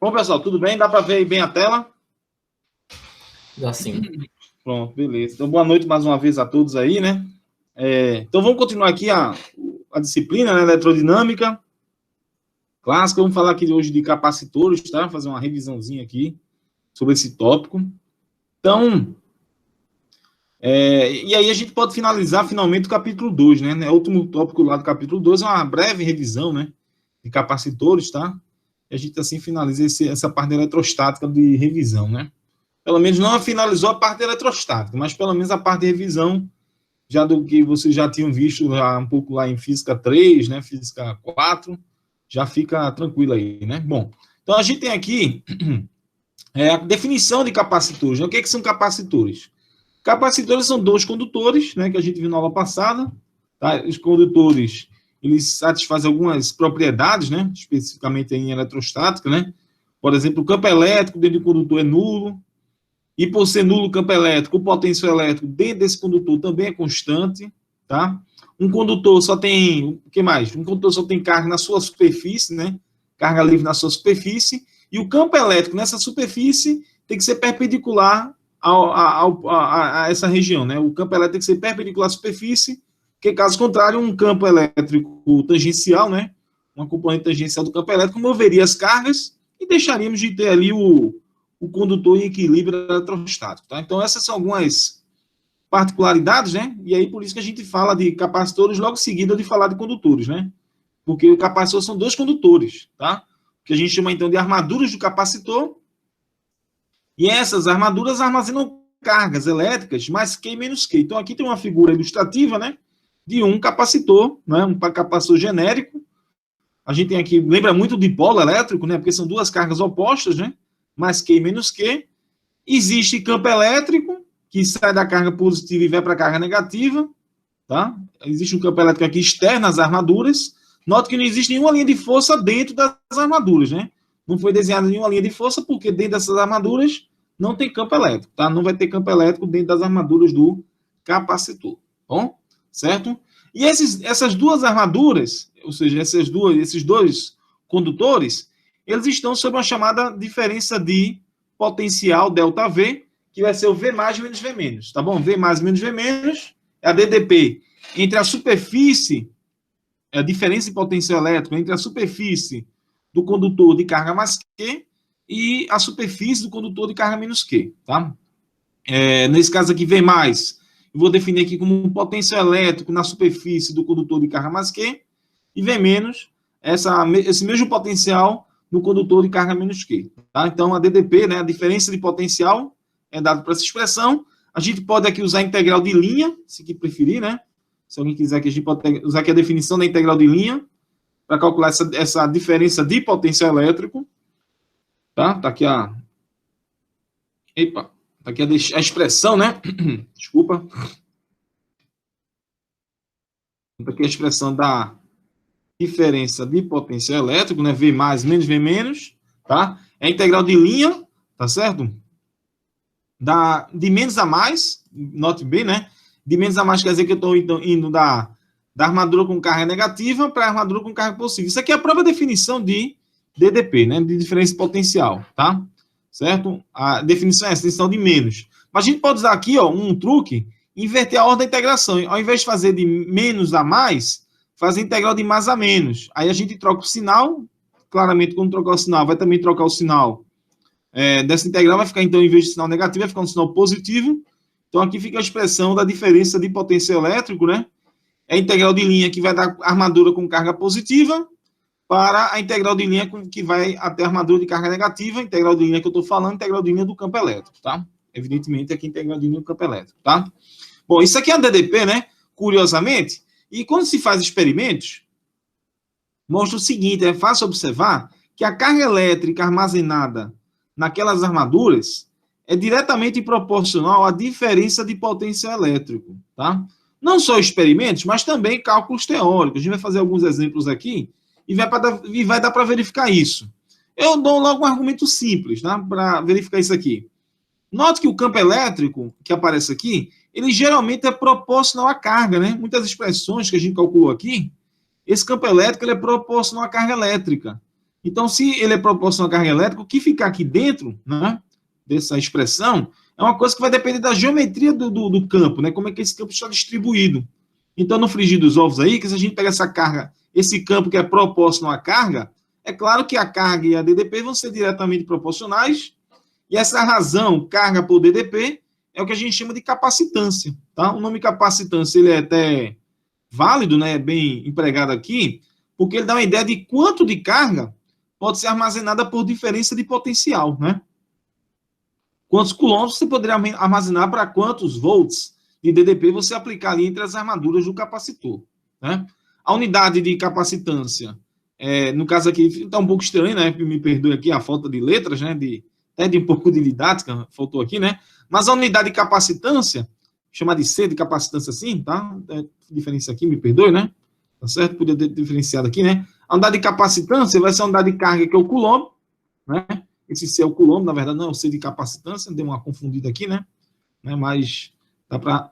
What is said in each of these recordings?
Bom, pessoal, tudo bem? Dá para ver bem a tela? Dá sim. Pronto, beleza. Então, boa noite mais uma vez a todos aí, né? Então, vamos continuar aqui a disciplina, né, elerodinâmica clássica. Vamos falar aqui hoje de capacitores, tá? Fazer uma revisãozinha aqui sobre esse tópico. Então, e aí a gente pode finalizar finalmente o capítulo 2, né? O último tópico lá do capítulo 2 é uma breve revisão, né? De capacitores, tá? E a gente assim finaliza essa parte eletrostática de revisão, né? Pelo menos não finalizou a parte eletrostática, mas pelo menos a parte de revisão, já do que vocês já tinham visto um pouco lá em Física 3, né? Física 4, já fica tranquilo aí, né? Bom, então a gente tem aqui a definição de capacitores, né? O que são capacitores? Capacitores são dois condutores, né, que a gente viu na aula passada. Tá? Os condutores, eles satisfazem algumas propriedades, né, especificamente em eletrostática, né? Por exemplo, o campo elétrico dentro do condutor é nulo, e por ser nulo o campo elétrico, o potência elétrico dentro desse condutor também é constante, tá? Um condutor só tem, o que mais? Um condutor só tem carga na sua superfície, né? Carga livre na sua superfície, e o campo elétrico nessa superfície tem que ser perpendicular a essa região, né? O campo elétrico tem que ser perpendicular à superfície, porque caso contrário, um campo elétrico tangencial, né? Uma componente tangencial do campo elétrico moveria as cargas e deixaríamos de ter ali o condutor em equilíbrio eletrostático, tá? Então, essas são algumas particularidades, né? E aí, por isso que a gente fala de capacitores logo seguida de falar de condutores, né? Porque o capacitor são dois condutores, tá? Que a gente chama, então, de armaduras do capacitor. E essas armaduras armazenam cargas elétricas mais Q menos Q. Então, aqui tem uma figura ilustrativa, né? De um capacitor, né? Um capacitor genérico. A gente tem aqui, lembra muito de polo elétrico, né? Porque são duas cargas opostas, né? Mais Q menos Q. Existe campo elétrico, que sai da carga positiva e vai para a carga negativa, tá? Existe um campo elétrico aqui externo às armaduras. Note que não existe nenhuma linha de força dentro das armaduras, né? Não foi desenhada nenhuma linha de força, porque dentro dessas armaduras não tem campo elétrico, tá? Não vai ter campo elétrico dentro das armaduras do capacitor, bom? Certo? E essas duas armaduras, ou seja, esses dois condutores, eles estão sob uma chamada diferença de potencial ΔV, que vai ser o V mais menos V menos, tá bom? V mais menos V menos é a DDP entre a superfície, a diferença de potencial elétrico entre a superfície do condutor de carga mais Q e a superfície do condutor de carga menos Q, tá? Nesse caso aqui, V mais, eu vou definir aqui como um potencial elétrico na superfície do condutor de carga mais Q, e V menos, esse mesmo potencial no condutor de carga menos Q. Tá? Então, a DDP, né, a diferença de potencial, é dada por essa expressão. A gente pode aqui usar a integral de linha, se que preferir, né? Se alguém quiser, que a gente pode usar aqui a definição da integral de linha para calcular essa diferença de potencial elétrico. Tá? Tá aqui a... Epa! Tá aqui a expressão, né? Desculpa. Tá aqui a expressão da diferença de potencial elétrico, né? V mais menos V menos, tá? É a integral de linha, tá certo? De menos a mais, note bem, né? De menos a mais quer dizer que eu estou indo da armadura com carga negativa para a armadura com carga positiva. Isso aqui é a própria definição de DDP, né? De diferença potencial, tá? Certo? A definição é essa, definição de menos. Mas a gente pode usar aqui, ó, um truque, inverter a ordem da integração. Ao invés de fazer de menos a mais, fazer integral de mais a menos. Aí a gente troca o sinal, claramente quando trocar o sinal, vai também trocar o sinal dessa integral, vai ficar então, em vez de sinal negativo, vai ficar um sinal positivo. Então aqui fica a expressão da diferença de potencial elétrico, né? É a integral de linha que vai dar armadura com carga positiva para a integral de linha que vai até a armadura de carga negativa, integral de linha que eu estou falando, integral de linha do campo elétrico, tá? Evidentemente aqui integral de linha do campo elétrico, tá? Bom, isso aqui é a DDP, né? Curiosamente, e quando se faz experimentos, mostra o seguinte, é fácil observar que a carga elétrica armazenada naquelas armaduras é diretamente proporcional à diferença de potencial elétrico, tá? Não só experimentos, mas também cálculos teóricos. A gente vai fazer alguns exemplos aqui e vai dar para verificar isso. Eu dou logo um argumento simples, tá? Para verificar isso aqui. Note que o campo elétrico que aparece aqui, ele geralmente é proporcional à carga, né? Muitas expressões que a gente calculou aqui, esse campo elétrico ele é proporcional à carga elétrica. Então, se ele é proporcional à carga elétrica, o que ficar aqui dentro, né, dessa expressão, é uma coisa que vai depender da geometria do campo, né, como é que esse campo está distribuído. Então, no frigir dos ovos aí, que se a gente pega essa carga, esse campo que é proporcional à carga, é claro que a carga e a DDP vão ser diretamente proporcionais, e essa razão, carga por DDP, é o que a gente chama de capacitância, tá? O nome capacitância, ele é até válido, né, é bem empregado aqui, porque ele dá uma ideia de quanto de carga pode ser armazenada por diferença de potencial, né? Quantos quilômetros você poderia armazenar para quantos volts de DDP você aplicar ali entre as armaduras do capacitor, né? A unidade de capacitância, no caso aqui, está um pouco estranho, né? Me perdoe aqui a falta de letras, né? Até de um pouco de didática, faltou aqui, né? Mas a unidade de capacitância, chamar de C de capacitância assim, tá? Diferença aqui, me perdoe, né? Tá certo? Podia ter diferenciado aqui, né? A unidade de capacitância vai ser a unidade de carga, que é o coulomb, né? Esse C é o coulomb, na verdade, não é o C de capacitância, deu uma confundida aqui, né? Mas dá para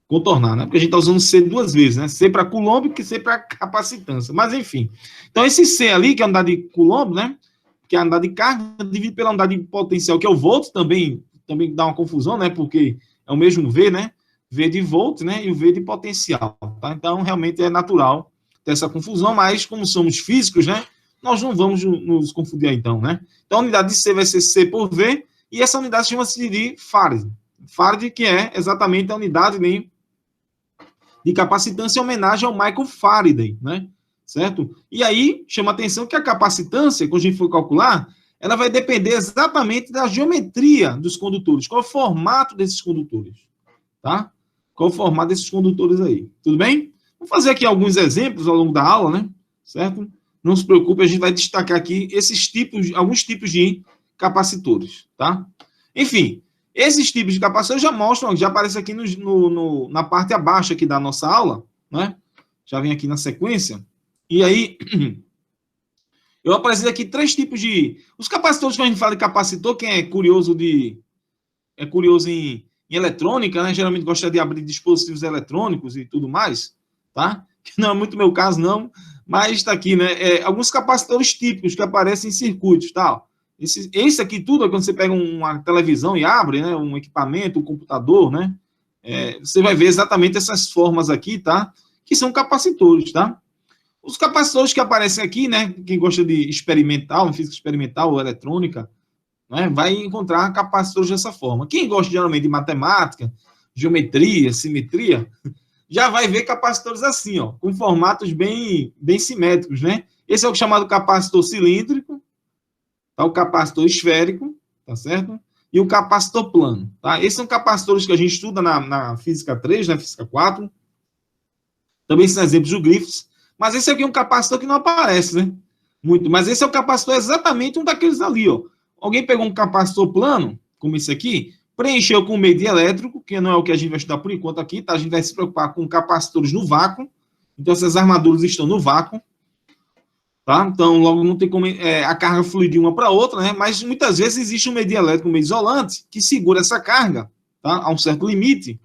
contornar, né? Porque a gente está usando C duas vezes, né? C para coulomb e C para capacitância. Mas, enfim. Então, esse C ali, que é a unidade de coulomb, né? Que é a unidade de carga, divide pela unidade de potencial, que é o volt, também dá uma confusão, né? Porque é o mesmo V, né? V de volt, né? E o V de potencial, tá? Então, realmente é natural ter essa confusão, mas como somos físicos, né? Nós não vamos nos confundir aí, então, né? Então, a unidade de C vai ser C por V, e essa unidade chama-se de Farad. Farad, que é exatamente a unidade de capacitância em homenagem ao Michael Faraday, né? Certo? E aí, chama a atenção que a capacitância, quando a gente for calcular, ela vai depender exatamente da geometria dos condutores. Qual é o formato desses condutores? Tá? Qual é o formato desses condutores aí? Tudo bem? Vou fazer aqui alguns exemplos ao longo da aula, né? Certo? Não se preocupe, a gente vai destacar aqui alguns tipos de capacitores, tá? Enfim, esses tipos de capacitores já mostram, já aparece aqui na parte abaixo aqui da nossa aula, né? Já vem aqui na sequência. E aí, eu apresento aqui 3 tipos de... Os capacitores, quando a gente fala de capacitor, quem é curioso em eletrônica, né? Geralmente gosta de abrir dispositivos eletrônicos e tudo mais, tá? Que não é muito meu caso, não, mas está aqui, né? Alguns capacitores típicos que aparecem em circuitos, tal. Esse aqui tudo, quando você pega uma televisão e abre, né? Um equipamento, um computador, né? Você vai ver exatamente essas formas aqui, tá? Que são capacitores, tá? Os capacitores que aparecem aqui, né? Quem gosta de experimental, física experimental ou eletrônica, né, vai encontrar capacitores dessa forma. Quem gosta geralmente de matemática, geometria, simetria, já vai ver capacitores assim, ó, com formatos bem simétricos, né? Esse é o chamado capacitor cilíndrico, tá? O capacitor esférico, tá certo? E o capacitor plano, tá? Esses são capacitores que a gente estuda na física 3, na física 4. Também são exemplos do Griffiths. Mas esse aqui é um capacitor que não aparece, né? Muito. Mas esse é o capacitor exatamente um daqueles ali, ó. Alguém pegou um capacitor plano, como esse aqui, preencheu com meio elétrico, que não é o que a gente vai estudar por enquanto aqui, tá? A gente vai se preocupar com capacitores no vácuo. Então, essas armaduras estão no vácuo, tá? Então, logo não tem como a carga fluir de uma para outra, né? Mas muitas vezes existe um meio elétrico, um meio isolante, que segura essa carga, tá? A um certo limite.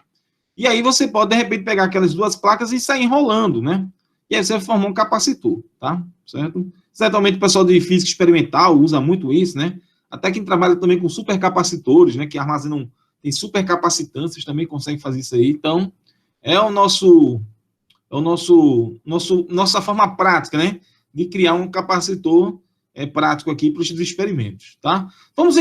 E aí você pode, de repente, pegar aquelas duas placas e sair enrolando, né? E aí você vai formar um capacitor, tá? Certo? Certamente o pessoal de física experimental usa muito isso, né? Até quem trabalha também com supercapacitores, né? Que armazenam, tem supercapacitâncias, também consegue fazer isso aí. Então, nossa forma prática, né? De criar um capacitor prático aqui para os experimentos, tá? Vamos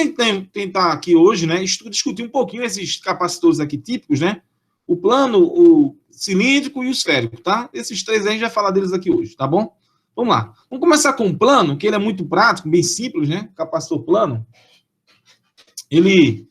tentar aqui hoje, né? Discutir um pouquinho esses capacitores aqui típicos, né? O plano, o cilíndrico e o esférico, tá? Esses 3 aí a gente vai falar deles aqui hoje, tá bom? Vamos lá. Vamos começar com o plano, que ele é muito prático, bem simples, né? Capacitor plano. Ele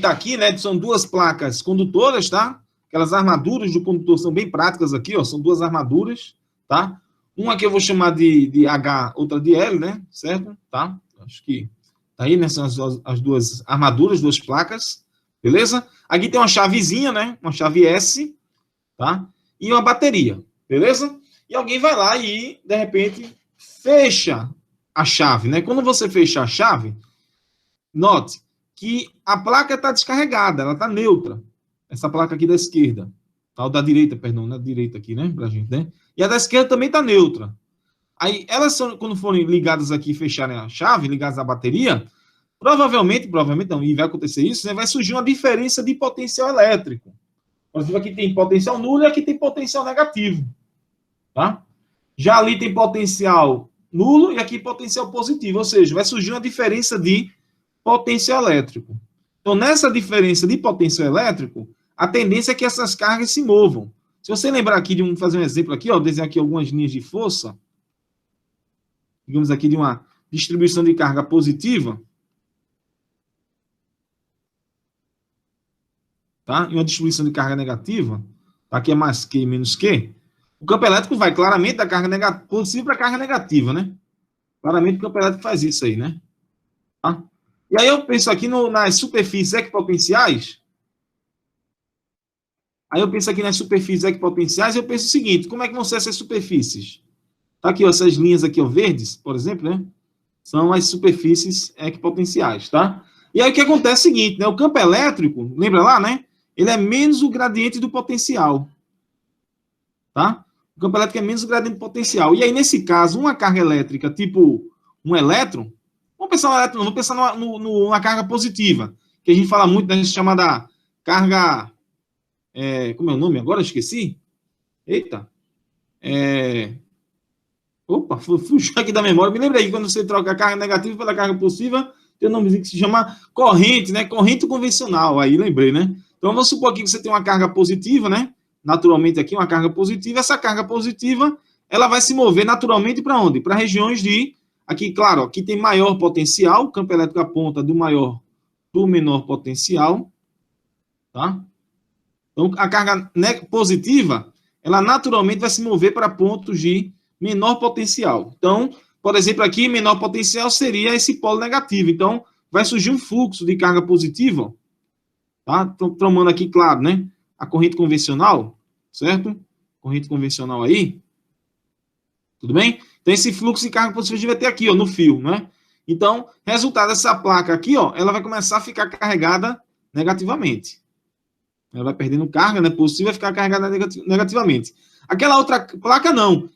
tá aqui, né? São 2 placas condutoras, tá? Aquelas armaduras do condutor são bem práticas aqui, ó. São 2 armaduras, tá? Uma que eu vou chamar de H, outra de L, né? Certo? Tá? Acho que tá aí, né? São as 2 armaduras, 2 placas. Beleza? Aqui tem uma chavezinha, né? Uma chave S, tá? E uma bateria, beleza? E alguém vai lá e, de repente, fecha a chave, né? Quando você fecha a chave, note que a placa está descarregada, ela está neutra. Essa placa aqui da esquerda. Tá? Ou da direita, perdão, da direita aqui, né? Pra gente, né? E a da esquerda também está neutra. Aí, elas são, quando forem ligadas aqui, fecharem a chave, ligadas à bateria, provavelmente não, e vai acontecer isso, né, vai surgir uma diferença de potencial elétrico. Por exemplo, aqui tem potencial nulo e aqui tem potencial negativo. Tá? Já ali tem potencial nulo e aqui potencial positivo, ou seja, vai surgir uma diferença de potencial elétrico. Então, nessa diferença de potencial elétrico, a tendência é que essas cargas se movam. Se você lembrar aqui de fazer um exemplo aqui, ó, desenhar aqui algumas linhas de força, digamos aqui de uma distribuição de carga positiva, tá? E uma distribuição de carga negativa, tá? Aqui é mais Q menos Q. O campo elétrico vai claramente da carga positiva para a carga negativa, né? Claramente o campo elétrico faz isso aí, né? Tá? E aí eu penso aqui nas superfícies equipotenciais. Aí eu penso aqui nas superfícies equipotenciais, eu penso o seguinte, como é que vão ser essas superfícies? Tá aqui, ó, essas linhas aqui, ó, verdes, por exemplo, né? São as superfícies equipotenciais, tá? E aí o que acontece é o seguinte, né? O campo elétrico, lembra lá, né? Ele é menos o gradiente do potencial, tá? O campo elétrico é menos o gradiente do potencial. E aí, nesse caso, uma carga elétrica, tipo um elétron, vamos pensar no elétron, vamos pensar numa carga positiva, que a gente fala muito, né? Chamada carga... como é o nome agora? Eu esqueci. Eita. Opa, fugiu aqui da memória. Me lembra aí, quando você troca a carga negativa pela carga positiva, tem um nomezinho que se chama corrente, né? Corrente convencional. Aí, lembrei, né? Então, vamos supor aqui que você tem uma carga positiva, né? Naturalmente aqui, uma carga positiva. Essa carga positiva, ela vai se mover naturalmente para onde? Para regiões de... Aqui, claro, aqui tem maior potencial. O campo elétrico aponta do maior do menor potencial. Tá? Então, a carga positiva, ela naturalmente vai se mover para pontos de menor potencial. Então, por exemplo, aqui, menor potencial seria esse polo negativo. Então, vai surgir um fluxo de carga positiva, tá? Tomando aqui, claro, né? A corrente convencional, certo? Corrente convencional aí. Tudo bem? Então, esse fluxo de carga positiva a gente vai ter aqui, ó, no fio, né? Então, resultado dessa placa aqui, ó, ela vai começar a ficar carregada negativamente. Ela vai perdendo carga, né? Positiva, vai ficar carregada negativamente. Aquela outra placa, não.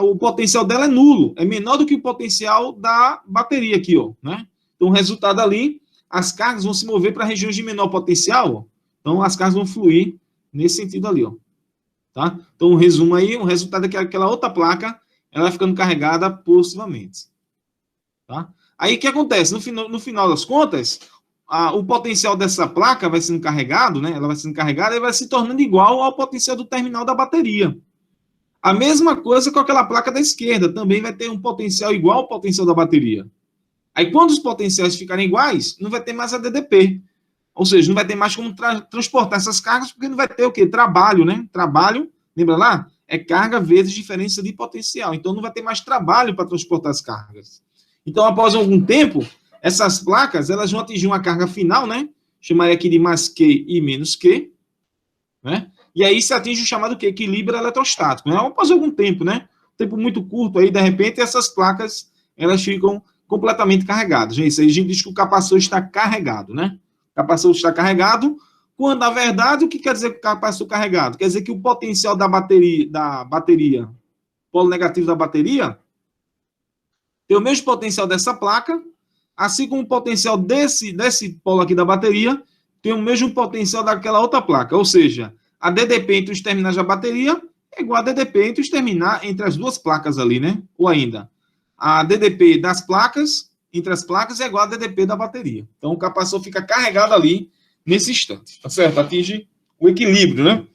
O potencial dela é nulo. É menor do que o potencial da bateria aqui, ó, né? Então, o resultado ali, as cargas vão se mover para regiões de menor potencial, ó. Então, as cargas vão fluir nesse sentido ali, ó. Tá? Então, um resumo aí, o resultado é que aquela outra placa, ela vai ficando carregada positivamente. Tá? Aí, o que acontece? No final das contas, o potencial dessa placa vai sendo carregado, né? Ela vai sendo carregada e vai se tornando igual ao potencial do terminal da bateria. A mesma coisa com aquela placa da esquerda, também vai ter um potencial igual ao potencial da bateria. Aí, quando os potenciais ficarem iguais, não vai ter mais a DDP. Ou seja, não vai ter mais como transportar essas cargas, porque não vai ter o quê? Trabalho, né? Trabalho, lembra lá? É carga vezes diferença de potencial. Então, não vai ter mais trabalho para transportar as cargas. Então, após algum tempo, essas placas, elas vão atingir uma carga final, né? Chamaria aqui de mais Q e menos Q, né? E aí se atinge o chamado quê? Equilíbrio eletrostático, né? Após algum tempo, né? Tempo muito curto aí, de repente, essas placas, elas ficam completamente carregadas. Isso aí a gente diz que o capacitor está carregado, né? O capacitor está carregado, quando, na verdade, o que quer dizer que o capacitor carregado? Quer dizer que o potencial da bateria, polo negativo da bateria, tem o mesmo potencial dessa placa, assim como o potencial desse polo aqui da bateria, tem o mesmo potencial daquela outra placa, ou seja, a DDP entre os terminais da bateria é igual a DDP entre as duas placas ali, né? Ou ainda, a DDP das placas, entre as placas, é igual a DDP da bateria. Então, o capacitor fica carregado ali nesse instante, tá certo? Atinge o equilíbrio, né?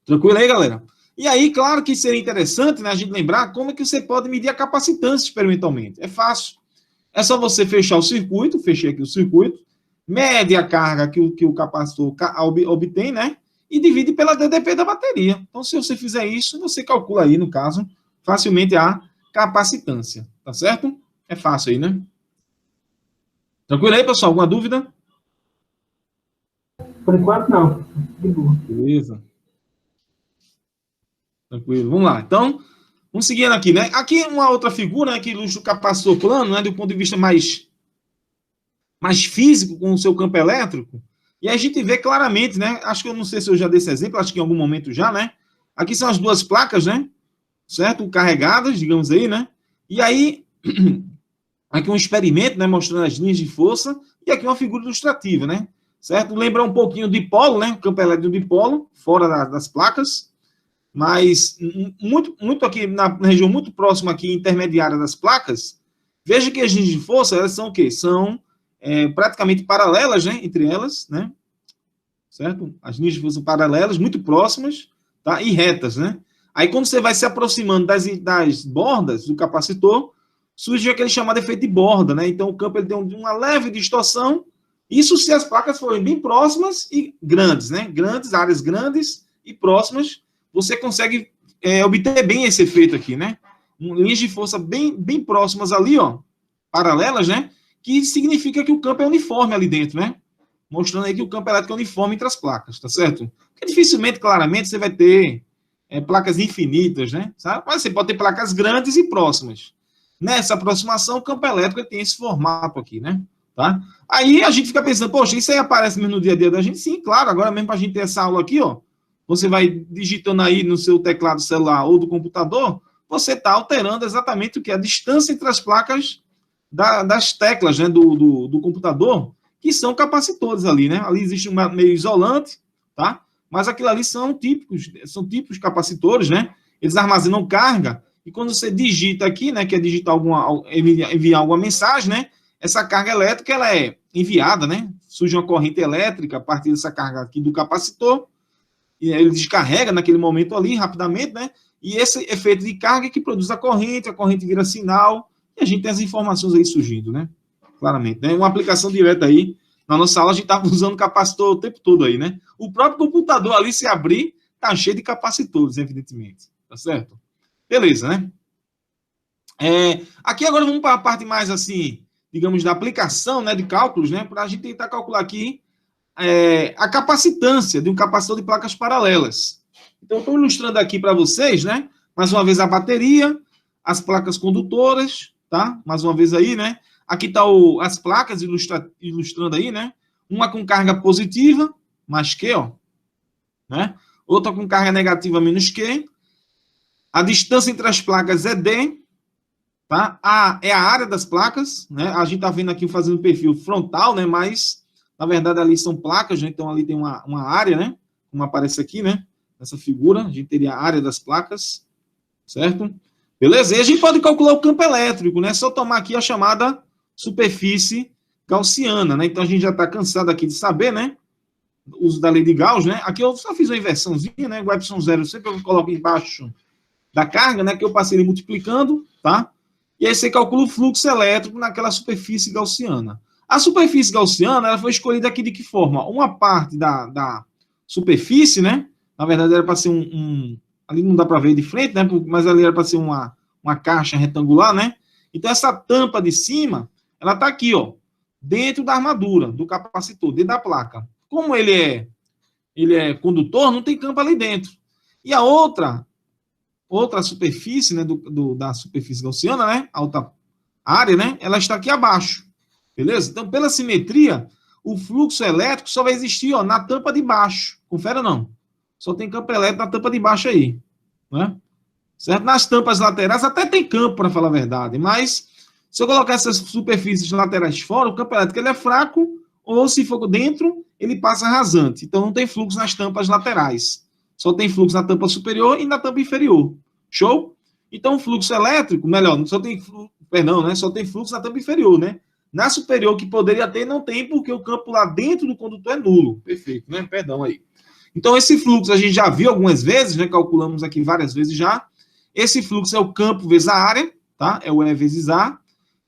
Tranquilo aí, galera? E aí, claro que seria interessante, né, a gente lembrar como é que você pode medir a capacitância experimentalmente. É fácil. É só você fechar o circuito, fechei aqui o circuito, mede a carga que o capacitor obtém, né? E divide pela DDP da bateria. Então, se você fizer isso, você calcula aí, no caso, facilmente a capacitância. Tá certo? É fácil aí, né? Tranquilo aí, pessoal? Alguma dúvida? Por enquanto, não. De boa. Beleza. Tranquilo. Vamos lá. Então, vamos seguindo aqui, né? Aqui uma outra figura, né, que ilustra o capacitor plano, né, do ponto de vista mais físico, com o seu campo elétrico. E a gente vê claramente, né? Acho que eu não sei se eu já dei esse exemplo, acho que em algum momento já, né? Aqui são as duas placas, né? certo? Carregadas, digamos aí, né? E aí, aqui um experimento, né? Mostrando as linhas de força, e aqui uma figura ilustrativa, né? Certo? Lembra um pouquinho de dipolo, né? Campo elétrico de dipolo, fora das placas, mas muito aqui, na região muito próxima aqui, intermediária das placas. Veja que as linhas de força, elas são o quê? São praticamente paralelas, né? Entre elas, né? Certo? As linhas de força paralelas, muito próximas, tá? E retas, né? Aí, quando você vai se aproximando das bordas do capacitor, surge aquele chamado efeito de borda, né? Então, o campo ele tem uma leve distorção, isso se as placas forem bem próximas e grandes, né? Grandes, áreas grandes e próximas, você consegue obter bem esse efeito aqui, né? Linhas de força bem próximas ali, ó, paralelas, né? Que significa que o campo é uniforme ali dentro, né? Mostrando aí que o campo elétrico é uniforme entre as placas, tá certo? Porque dificilmente, claramente, você vai ter placas infinitas, né? Sabe? Mas você pode ter placas grandes e próximas. Nessa aproximação, o campo elétrico tem esse formato aqui, né? Tá? Aí a gente fica pensando, poxa, isso aí aparece mesmo no dia a dia da gente? Sim, claro. Agora mesmo para a gente ter essa aula aqui, ó, você vai digitando aí no seu teclado celular ou do computador, você está alterando exatamente o que? A distância entre as placas das teclas, né, do computador, que são capacitores ali, né? Ali existe um meio isolante, tá? Mas aquilo ali são típicos capacitores, né? Eles armazenam carga, e quando você digita aqui, né, quer digitar enviar alguma mensagem, né? Essa carga elétrica, ela é enviada, né? Surge uma corrente elétrica a partir dessa carga aqui do capacitor, e ele descarrega naquele momento ali, rapidamente, né? E esse efeito de carga é que produz a corrente vira sinal, e a gente tem as informações aí surgindo, né? Claramente, né? Uma aplicação direta aí. Na nossa aula, a gente estava usando capacitor o tempo todo aí, né? O próprio computador ali, se abrir, tá cheio de capacitores, evidentemente. Tá certo? Beleza, né? Aqui agora vamos para a parte mais, assim, digamos, da aplicação, né, de cálculos, né? Para a gente tentar calcular aqui a capacitância de um capacitor de placas paralelas. Então, estou ilustrando aqui para vocês, né? Mais uma vez a bateria, as placas condutoras, tá? Mais uma vez aí, né? Aqui está as placas ilustrando aí, né? Uma com carga positiva, mais Q, ó, né? Outra com carga negativa, menos Q. A distância entre as placas é D, tá? A é a área das placas, né? A gente está vendo aqui fazendo perfil frontal, né? Mas, na verdade, ali são placas, né? Então ali tem uma área, né? Como aparece aqui, né? Nessa figura, a gente teria a área das placas, certo? Beleza? E a gente pode calcular o campo elétrico, né? Só tomar aqui a chamada superfície gaussiana, né? Então a gente já está cansado aqui de saber, né? O uso da lei de Gauss, né? Aqui eu só fiz uma inversãozinha, né? O ε0 sempre eu coloco embaixo da carga, né? Que eu passei ele multiplicando, tá? E aí você calcula o fluxo elétrico naquela superfície gaussiana. A superfície gaussiana, ela foi escolhida aqui de que forma? Uma parte da superfície, né? Na verdade era para ser ali não dá para ver de frente, né? Mas ali era para ser uma caixa retangular, né? Então essa tampa de cima, ela está aqui, ó, dentro da armadura do capacitor, dentro da placa. Como ele é condutor, não tem campo ali dentro. E a outra superfície, né, da superfície gaussiana, né, a outra área, né, ela está aqui abaixo. Beleza? Então, pela simetria, o fluxo elétrico só vai existir, ó, na tampa de baixo. Confere ou não? Só tem campo elétrico na tampa de baixo aí, né? Certo? Nas tampas laterais até tem campo, para falar a verdade, mas se eu colocar essas superfícies laterais fora, o campo elétrico ele é fraco, ou se for dentro, ele passa rasante. Então não tem fluxo nas tampas laterais. Só tem fluxo na tampa superior e na tampa inferior. Show? Então o fluxo elétrico, só tem fluxo na tampa inferior, né? Na superior que poderia ter, não tem, porque o campo lá dentro do condutor é nulo. Perfeito, né? Perdão aí. Então esse fluxo a gente já viu algumas vezes, né? Calculamos aqui várias vezes já. Esse fluxo é o campo vezes a área, tá? É o E vezes A.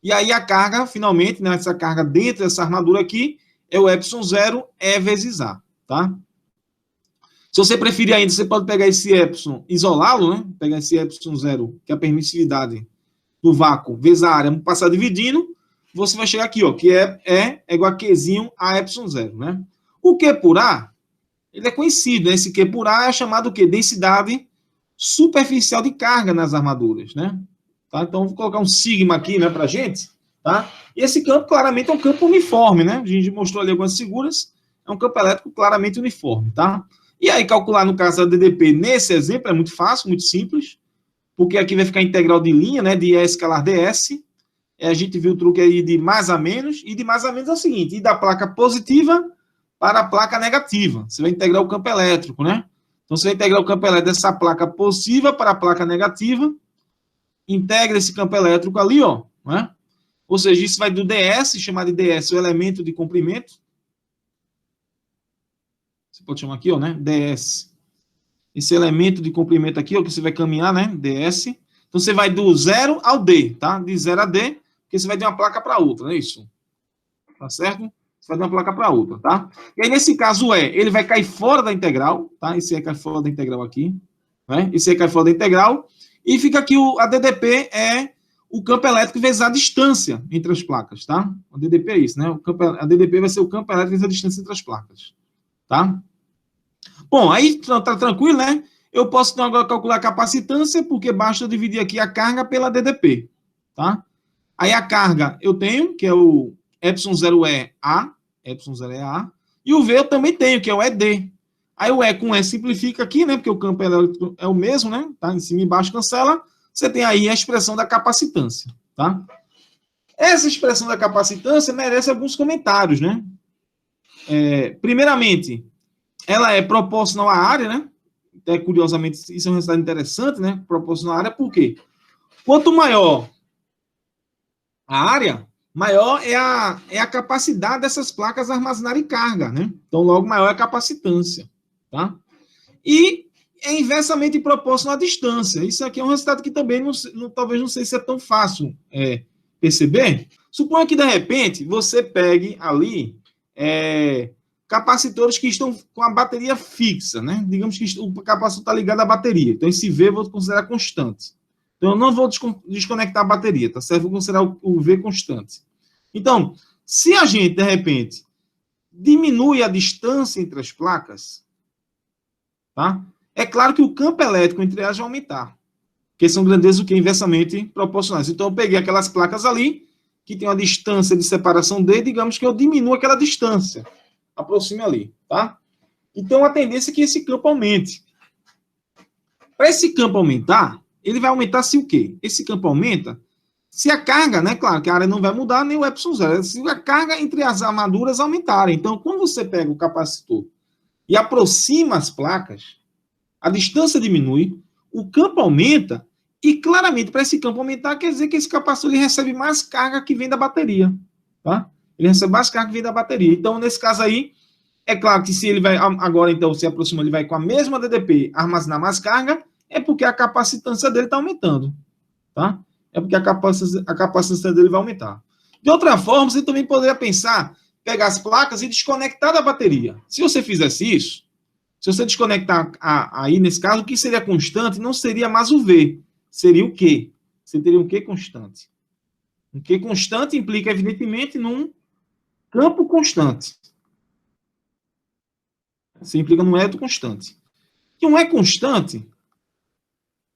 E aí a carga, finalmente, né? Essa carga dentro dessa armadura aqui, é o ε0 E vezes A, tá? Se você preferir ainda, você pode pegar esse epsilon, isolá-lo, né? Pegar esse ε0, que é a permissividade do vácuo, vezes a área, passar dividindo, você vai chegar aqui, ó, que é igual a Qzinho a ε0, né? O Q por A, ele é conhecido, né? Esse Q por A é chamado o quê? Densidade superficial de carga nas armaduras, né? Tá? Então, vou colocar um sigma aqui, né, pra gente, tá? E esse campo, claramente, é um campo uniforme, né? A gente mostrou ali algumas figuras, é um campo elétrico claramente uniforme, tá? E aí, calcular, no caso da DDP, nesse exemplo, é muito fácil, muito simples, porque aqui vai ficar integral de linha, né, de E escalar ds. A gente viu o truque aí de mais a menos, e de mais a menos é o seguinte, ir da placa positiva para a placa negativa. Você vai integrar o campo elétrico, né? Então, você vai integrar o campo elétrico dessa placa positiva para a placa negativa, integra esse campo elétrico ali, ó, né? Ou seja, isso vai do ds, chamar de ds o elemento de comprimento. Você pode chamar aqui, ó, né? ds. Esse elemento de comprimento aqui, ó, que você vai caminhar, né? ds. Então, você vai do 0 ao d, tá? De 0 a d, porque você vai de uma placa para outra, não é isso? Tá certo? Você vai de uma placa para outra, tá? E aí, nesse caso, ele vai cair fora da integral, tá? Esse cai fora da integral aqui, né? Esse cai fora da integral, e fica aqui a DDP é o campo elétrico vezes a distância entre as placas, tá? A DDP é isso, né? A DDP vai ser o campo elétrico vezes a distância entre as placas, tá? Bom, aí tá tranquilo, né? Eu posso então agora calcular a capacitância, porque basta eu dividir aqui a carga pela DDP, tá? Aí a carga eu tenho, que é o ε0 é A, ε0 é A, e o V eu também tenho, que é o ED. Aí o E com E simplifica aqui, né? Porque o campo elétrico é o mesmo, né? Tá? Em cima e embaixo cancela. Você tem aí a expressão da capacitância, tá? Essa expressão da capacitância merece alguns comentários, né? Primeiramente, ela é proporcional à área, né? Até curiosamente, isso é um resultado interessante, né? Proporcional à área, por quê? Quanto maior a área, maior é a capacidade dessas placas armazenarem carga, né? Então, logo, maior é a capacitância, tá? E é inversamente proporcional à distância. Isso aqui é um resultado que também, talvez não sei se é tão fácil perceber. Suponha que, de repente, você pegue ali capacitores que estão com a bateria fixa, né? Digamos que o capacitor está ligado à bateria. Então, esse V eu vou considerar constante. Então, eu não vou desconectar a bateria, tá certo? Vou considerar o V constante. Então, se a gente, de repente, diminui a distância entre as placas, tá? É claro que o campo elétrico entre elas vai aumentar, porque são grandezas o que inversamente proporcionais. Então, eu peguei aquelas placas ali, que tem uma distância de separação D, digamos que eu diminuo aquela distância, aproxime ali, tá? Então, a tendência é que esse campo aumente. Para esse campo aumentar, ele vai aumentar se o quê? Esse campo aumenta se a carga, né? Claro que a área não vai mudar, nem o ε0, se a carga entre as armaduras aumentarem. Então, quando você pega o capacitor e aproxima as placas, a distância diminui, o campo aumenta, e claramente, para esse campo aumentar, quer dizer que esse capacitor ele recebe mais carga que vem da bateria, tá? Ele recebe mais carga que vem da bateria. Então, nesse caso aí, é claro que se ele vai, agora então, se aproxima, ele vai com a mesma DDP armazenar mais carga, é porque a capacitância dele está aumentando, tá? É porque a capacitância dele vai aumentar. De outra forma, você também poderia pensar, pegar as placas e desconectar da bateria. Se você fizesse isso, se você desconectar aí, nesse caso, o que seria constante não seria mais o V, seria o Q. Você teria um Q constante. Um Q constante implica, evidentemente, num campo constante. Você implica num elétron constante. E um E constante,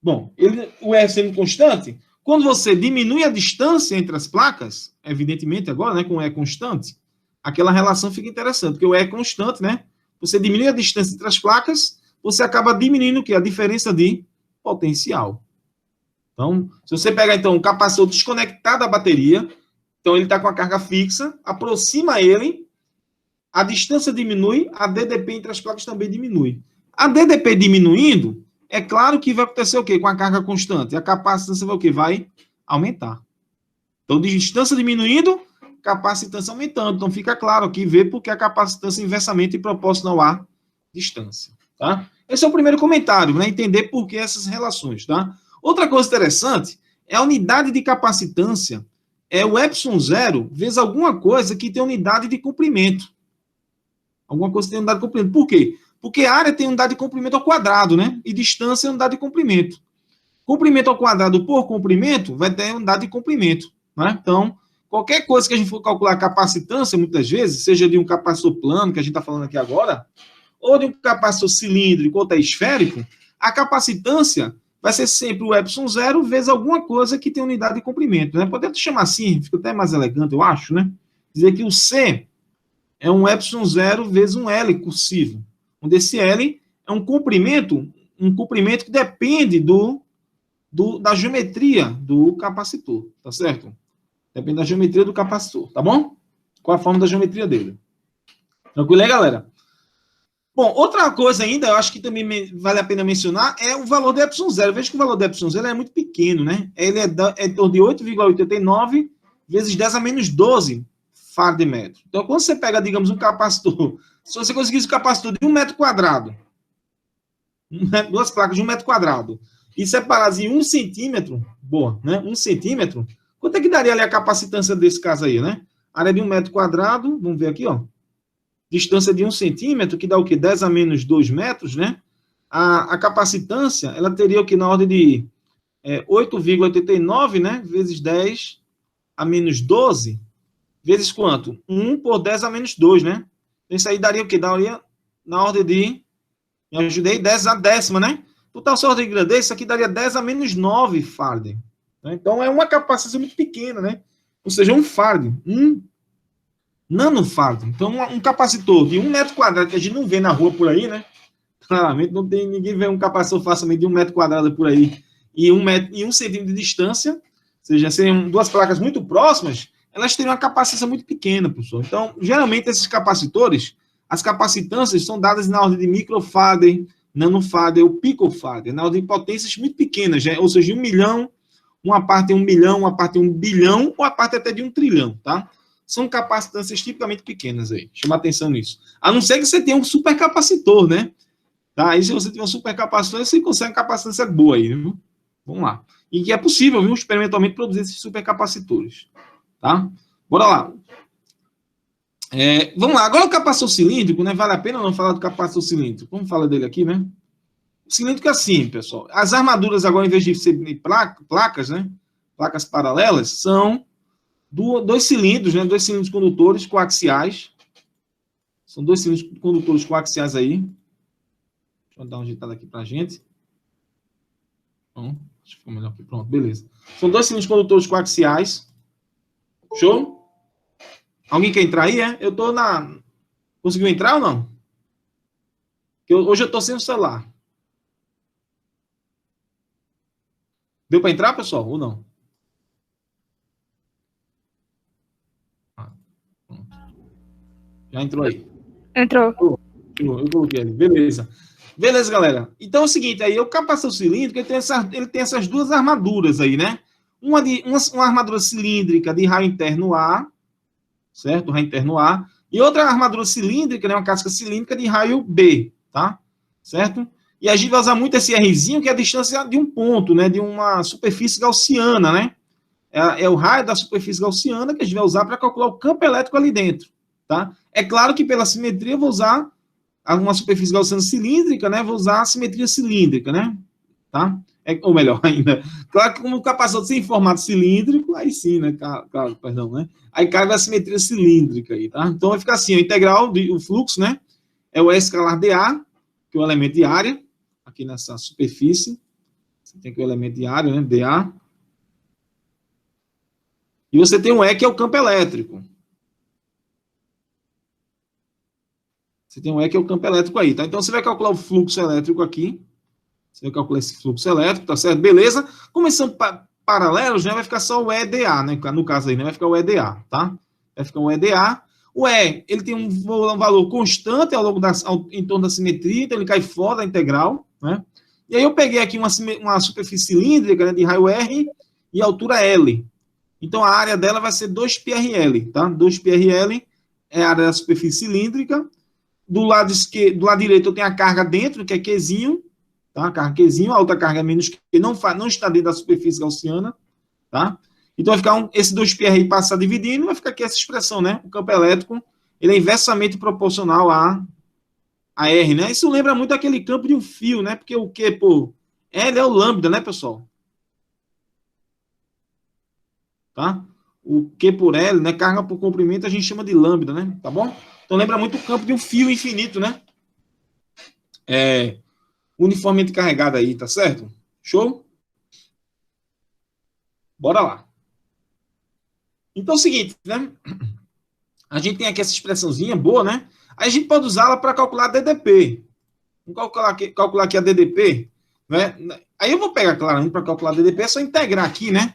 bom, o E sendo constante, quando você diminui a distância entre as placas, evidentemente agora, né, com o E constante, aquela relação fica interessante, porque o E é constante, né? Você diminui a distância entre as placas, você acaba diminuindo o quê? A diferença de potencial. Então, se você pegar, então, um capacitor desconectado da bateria, então ele está com a carga fixa, aproxima ele, a distância diminui, a DDP entre as placas também diminui. A DDP diminuindo, é claro que vai acontecer o quê? Com a carga constante. A capacitância vai o quê? Vai aumentar. Então, distância diminuindo, capacitância aumentando. Então, fica claro aqui, ver porque a capacitância é inversamente proporcional à distância, tá? Esse é o primeiro comentário, né? Entender por que essas relações, tá? Outra coisa interessante é a unidade de capacitância, é o ε0 vezes alguma coisa que tem unidade de comprimento. Alguma coisa que tem unidade de comprimento. Por quê? Porque a área tem unidade de comprimento ao quadrado, né? E distância é unidade de comprimento. Comprimento ao quadrado por comprimento vai ter unidade de comprimento, né? Então, qualquer coisa que a gente for calcular a capacitância, muitas vezes, seja de um capacitor plano, que a gente está falando aqui agora, ou de um capacitor cilíndrico ou esférico, a capacitância vai ser sempre o ε0 vezes alguma coisa que tem unidade de comprimento, né? Podemos chamar assim, fica até mais elegante, eu acho, né? Dizer que o C é um ε0 vezes um L cursivo, onde esse L é um comprimento que depende do da geometria do capacitor, tá certo? Depende da geometria do capacitor, tá bom? Qual a forma da geometria dele. Tranquilo aí, galera? Bom, outra coisa ainda, eu acho que também vale a pena mencionar, é o valor de ε0. Veja que o valor de ε0 é muito pequeno, né? Ele é em torno de 8,89 vezes 10 a menos 12 farad de metro. Então, quando você pega, digamos, um capacitor, se você conseguisse um capacitor de 1 metro quadrado, duas placas de 1 metro quadrado, e separasse em 1 centímetro, boa, né? 1 centímetro, quanto é que daria ali a capacitância desse caso aí, né? Área de 1 metro quadrado, vamos ver aqui, ó. Distância de 1 centímetro, que dá o quê? 10 a menos 2 metros, né? A capacitância, ela teria o que na ordem de 8,89, né? Vezes 10 a menos 12, vezes quanto? 1 por 10 a menos 2, né? Então, isso aí daria o quê? Daria na ordem de, me ajudei, 10 a décima, né? Total sua ordem de grandeza, isso aqui daria 10 a menos 9 farad. Né? Então, é uma capacitância muito pequena, né? Ou seja, um farad, nanofarad. Então, um capacitor de 1 metro quadrado, que a gente não vê na rua por aí, né? Claramente, não tem ninguém vê um capacitor facilmente de 1 metro quadrado por aí e 1 centímetro de distância, ou seja, seriam duas placas muito próximas, elas teriam uma capacitância muito pequena, professor. Então, geralmente, esses capacitores, as capacitâncias são dadas na ordem de microfarad, nanofarad ou picofarad, na ordem de potências muito pequenas, ou seja, de 1 milhão, uma parte é 1 milhão, uma parte é 1 bilhão, ou a parte até de 1 trilhão, tá? São capacitâncias tipicamente pequenas aí. Chama atenção nisso. A não ser que você tenha um supercapacitor, né? Tá? Aí, se você tiver um supercapacitor, você consegue uma capacitância boa aí, viu? Vamos lá. E que é possível, viu, experimentalmente produzir esses supercapacitores. Tá? Bora lá. Vamos lá. Agora o capacitor cilíndrico, né? Vale a pena não falar do capacitor cilíndrico? Vamos falar dele aqui, né? O cilíndrico é assim, pessoal. As armaduras agora, em vez de ser placas, né? Placas paralelas, são dois cilindros, né? Dois cilindros condutores coaxiais. São dois cilindros condutores coaxiais aí. Deixa eu dar uma ajeitada aqui pra gente. Bom, acho que ficou melhor aqui. Pronto, beleza. São dois cilindros condutores coaxiais. Show? Alguém quer entrar aí, é? Eu tô na... Conseguiu entrar ou não? Hoje eu tô sem o celular. Deu para entrar, pessoal, ou não? Pronto. Já entrou aí. Entrou. Eu coloquei ali. Beleza. Beleza, galera. Então é o seguinte, aí o capacitor cilíndrico, ele tem essas duas armaduras aí, né? Uma armadura cilíndrica de raio interno A, certo? Raio interno A. E outra armadura cilíndrica, né? Uma casca cilíndrica de raio B, tá? Certo? E a gente vai usar muito esse Rzinho, que é a distância de um ponto, né? De uma superfície gaussiana, né? É o raio da superfície gaussiana que a gente vai usar para calcular o campo elétrico ali dentro, tá? É claro que pela simetria eu vou usar uma superfície gaussiana cilíndrica, né? Vou usar a simetria cilíndrica, né? Tá? Ou melhor ainda, claro que como o capacitor sem formato cilíndrico, aí sim, né? Claro, perdão, né? Aí cai a simetria cilíndrica aí, tá? Então vai ficar assim, o integral do fluxo, né? É o E escalar dA, que é o elemento de área, aqui nessa superfície. Você tem aqui o elemento de área, né? dA. E você tem um E, que é o campo elétrico. Você tem um E, que é o campo elétrico aí, tá? Então, você vai calcular o fluxo elétrico aqui. Você vai calcular esse fluxo elétrico, tá certo? Beleza? Como eles são paralelos, né? Vai ficar só o EDA, né? No caso aí, né? Vai ficar o EDA, tá? Vai ficar o EDA. O E, ele tem um valor constante ao longo em torno da simetria, então ele cai fora da integral, né? E aí eu peguei aqui uma superfície cilíndrica, né, de raio R e altura L. Então, a área dela vai ser 2πrl, tá? 2πrl é a área da superfície cilíndrica. Do lado direito eu tenho a carga dentro, que é Qzinho, tá? A carga Qzinho, a outra carga é menos Q, não está dentro da superfície gaussiana, tá? Então vai ficar esse 2πr passar dividindo, vai ficar aqui essa expressão, né? O campo elétrico, ele é inversamente proporcional a R, né? Isso lembra muito aquele campo de um fio, né? Porque o Q por L é o lambda, né, pessoal? Tá? O Q por L, né? Carga por comprimento, a gente chama de lambda, né? Tá bom? Então lembra muito o campo de um fio infinito, né? Uniformemente carregado aí, tá certo? Show? Bora lá. Então é o seguinte, né? A gente tem aqui essa expressãozinha boa, né? Aí a gente pode usá-la para calcular a DDP. Vamos calcular aqui a DDP. né? Aí eu vou pegar claramente para calcular DDP, é só integrar aqui, né?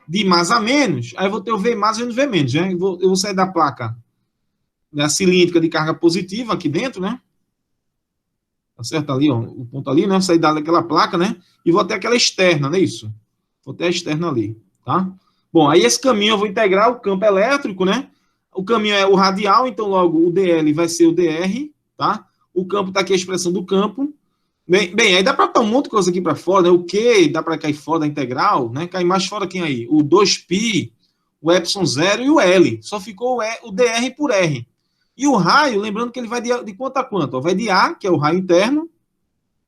De mais a menos, aí eu vou ter o V mais menos V menos, né? Eu vou sair da placa da cilíndrica de carga positiva aqui dentro, né? Tá certo ali, ó, o ponto ali, né? Vou sair daquela placa, né? E vou até aquela externa, não é isso? Vou até a externa ali, tá? Bom, aí esse caminho eu vou integrar o campo elétrico, né? O caminho é o radial, então logo o DL vai ser o DR, tá? O campo tá aqui a expressão do campo. Bem, aí dá para botar um monte de coisa aqui para fora, né? O Q dá para cair fora da integral, né? Cai mais fora quem aí? O 2π, o ε0 e o L. Só ficou o dr por R. E o raio, lembrando que ele vai de quanto a quanto? Vai de A, que é o raio interno,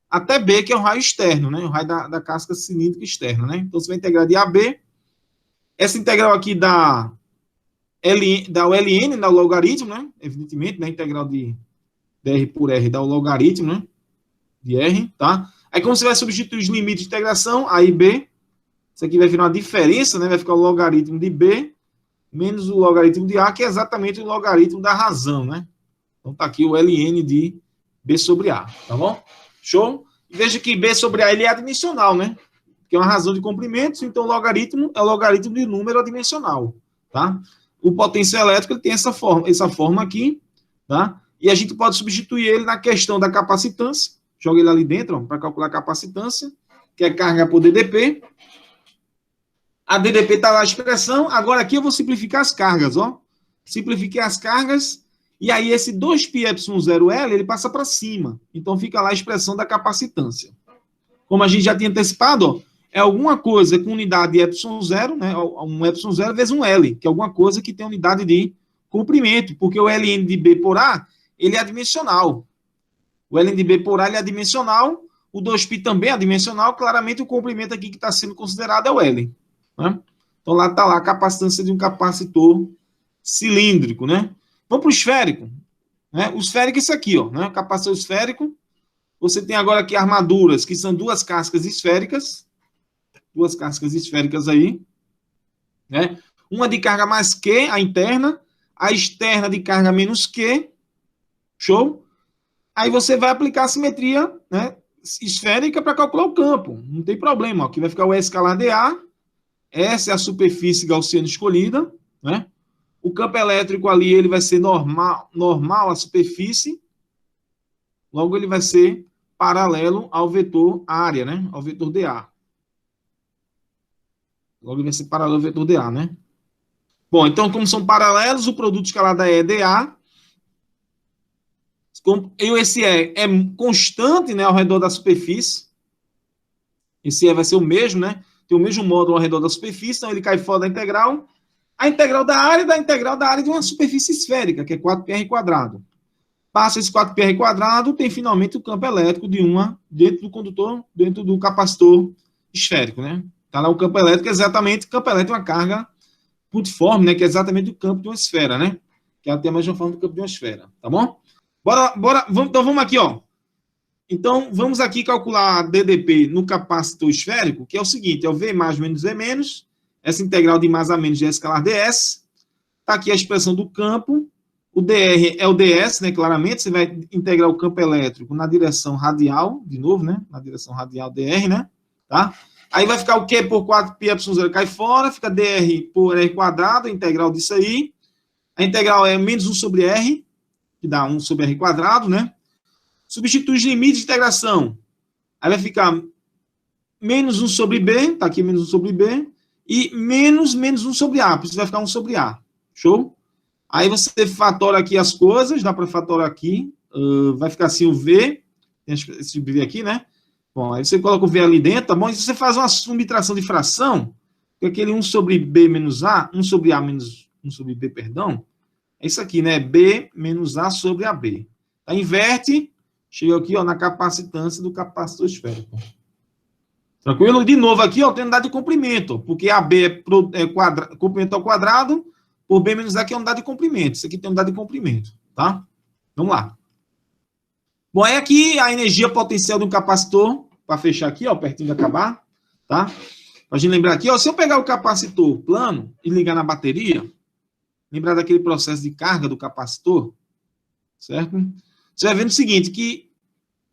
até B, que é o raio externo, né? O raio da casca cilíndrica externa, né? Então você vai integrar de A a B. Essa integral aqui dá o ln, dá o logaritmo, né? Evidentemente, né? Integral de dr por R dá o logaritmo, né? De R, tá? Aí como você vai substituir os limites de integração, A e B, isso aqui vai virar uma diferença, né? Vai ficar o logaritmo de B menos o logaritmo de A, que é exatamente o logaritmo da razão, né? Então tá aqui o ln de B sobre A, tá bom? Show? Veja que B sobre A ele é adimensional, né? Que é uma razão de comprimentos, então o logaritmo é o logaritmo de número adimensional, tá? O potencial elétrico ele tem essa forma aqui, tá? E a gente pode substituir ele na questão da capacitância. Joga ele ali dentro para calcular a capacitância, que é carga por DDP. A DDP está lá a expressão. Agora aqui eu vou simplificar as cargas, ó. Simplifiquei as cargas. E aí esse 2πε0L, ele passa para cima. Então fica lá a expressão da capacitância. Como a gente já tinha antecipado, ó, é alguma coisa com unidade de ε0, né? Um ε0 vezes um L, que é alguma coisa que tem unidade de comprimento, porque o ln de B por A, ele é adimensional. O ln de B por A ele é adimensional, o 2π também é adimensional, claramente o comprimento aqui que está sendo considerado é o L. Né? Então lá está lá a capacitância de um capacitor cilíndrico. Né? Vamos para o esférico. Né? O esférico é isso aqui, ó, né? Capacitor esférico. Você tem agora aqui armaduras, que são duas cascas esféricas. Duas cascas esféricas aí. Né? Uma de carga mais Q, a interna. A externa de carga menos Q. Show? Aí você vai aplicar a simetria, né, esférica para calcular o campo. Não tem problema. Ó. Aqui vai ficar o E escalar dA. Essa é a superfície gaussiana escolhida. Né? O campo elétrico ali ele vai ser normal à superfície. Logo, ele vai ser paralelo ao vetor área, né? Ao vetor dA. Logo, ele vai ser paralelo ao vetor dA, né? Bom, então, como são paralelos, o produto escalar da E é dA. Esse E é constante, né, ao redor da superfície. Esse E vai ser o mesmo, né? Tem o mesmo módulo ao redor da superfície, então ele cai fora da integral. A integral da área de uma superfície esférica, que é 4πr². Passa esse 4πr², tem finalmente o campo elétrico dentro do condutor, dentro do capacitor esférico, né? Tá lá o campo elétrico, exatamente, o campo elétrico é uma carga puntiforme, né? Que é exatamente o campo de uma esfera, né? Que ela tem a mesma forma do campo de uma esfera, tá bom? Então vamos aqui, ó. Então, vamos aqui calcular a DDP no capacitor esférico, que é o seguinte, é o V mais menos V menos, essa integral de mais a menos de E escalar ds. Tá aqui a expressão do campo. O dr é o ds, né, claramente. Você vai integrar o campo elétrico na direção radial, de novo, né? Na direção radial dr, né? Tá? Aí vai ficar o Q por 4πε0 cai fora, fica dr por r², a integral disso aí. A integral é menos 1 sobre r, que dá 1 sobre r², né? Substitui os limites de integração. Aí vai ficar menos 1 sobre b, tá aqui menos 1 sobre b, e menos 1 sobre a, por isso vai ficar 1 sobre a. Show? Aí você fatora aqui as coisas, dá para fatorar aqui, vai ficar assim o V, esse V aqui, né? Bom, aí você coloca o V ali dentro, tá bom? E se você faz uma subtração de fração, que é aquele 1 sobre B menos A, 1 sobre A menos 1 sobre B, perdão, é isso aqui, né? B menos A sobre AB. Tá? Inverte, chega aqui, ó, na capacitância do capacitor esférico. Tranquilo? De novo aqui, ó, tem unidade de comprimento, porque AB é comprimento ao quadrado, por B menos A que é unidade de comprimento. Isso aqui tem unidade de comprimento, tá? Vamos lá. Bom, é aqui a energia potencial de um capacitor, para fechar aqui, ó, pertinho de acabar, tá? Pra gente lembrar aqui, ó, se eu pegar o capacitor plano e ligar na bateria, lembrar daquele processo de carga do capacitor, certo? Você vai vendo o seguinte, que